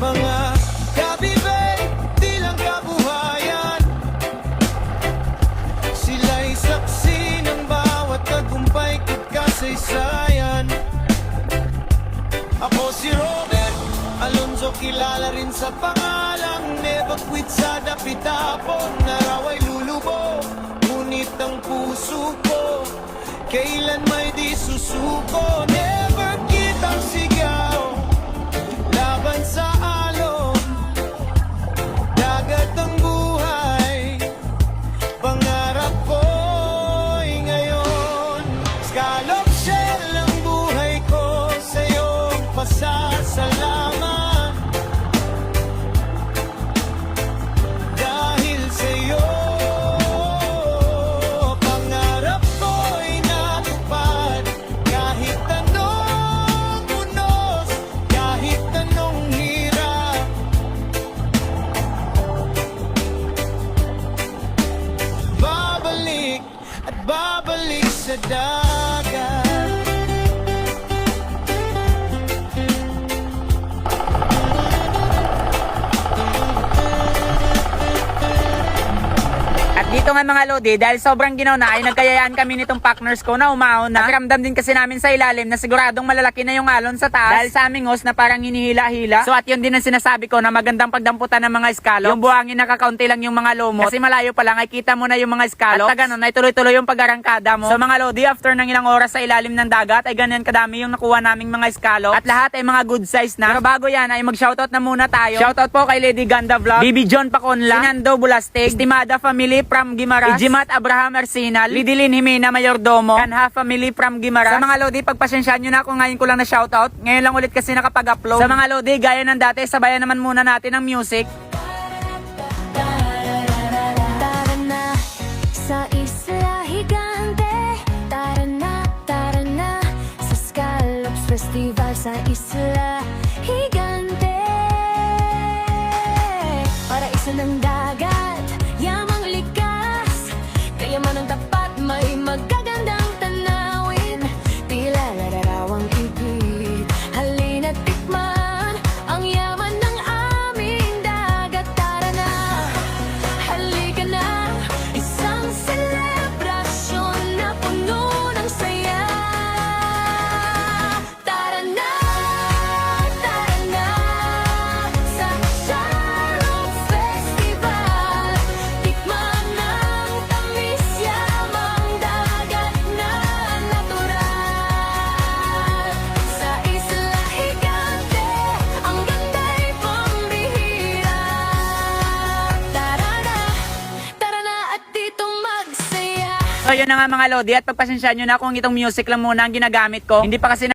Mga kabibay, di lang kabuhayan, sila'y saksi ng bawat tagumpay ko't kasaysayan. Ako si Robert Alonzo, kilala rin sa pangalang never quit sa dapitapon. Na raw ay lulubo, ngunit ang puso ko kailan may di susuko. Never kitang sigaw laban sa alon, dagat ang buhay, pangarap ko'y ngayon. Scallop shell ang buhay ko, sa'yong pasasalamat. Dahil sa'yo, pangarap ko'y natupad. Kahit anong unos, kahit anong hirap, babalik at babalik sa dagat. At dito nga mga lodi, dahil sobrang ginaw na, ay nagkayayaan kami nitong partners ko na umahon na. Nakiramdam din kasi namin sa ilalim na siguradong malalaki na yung alon sa taas dahil sa aming host na parang hinihila-hila. So at yun din ang sinasabi ko na magandang pagdamputan ng mga scallop. Yung buhangin nakakaunti lang yung mga lumot kasi malayo pa lang ay kita mo na yung mga scallop. At ganun ay tuloy-tuloy yung pag-arangkada mo. So mga lodi, after ng ilang oras sa ilalim ng dagat ay ganyan kadami yung nakuha naming mga scallop. At lahat ay mga good size na. Pero bago yan ay mag-shoutout na muna tayo. Shoutout po kay Lady Ganda Vlog, Bibi John Paconla, Sinando Bulastig, Estimada Family from Guimaras, Ijimat Abraham Arsenal, Lidilin Jimena Mayordomo, Kanha Family from Guimaras. Sa mga lodi, pagpasensyaan nyo na kung ngayon ko lang na shoutout. Ngayon lang ulit kasi nakapag-upload. Sa mga lodi, gaya ng dati, sabayan naman muna natin ang music. Tara na sa Isla Higante, tara na sa Scallops Festival sa Isla Higante. Para isa ng dagat, yamang likas, kayaman ng tapat, may magagandang tanawin, tila lararawang higit. Halina't tikman ang yaman ng aming dagat. Tara na, halika na, isang selebrasyon na puno ng saya. Tara na sa Scallop Festival, tikman ng tamis, yamang dagat na natural. Sa Isla Higante, ang ganda'y pambihira. Tara na at ditong magsaya. So yun na nga mga lodi, at pagpasensyaan nyo na kung itong music lang muna ang ginagamit ko. Hindi pa kasi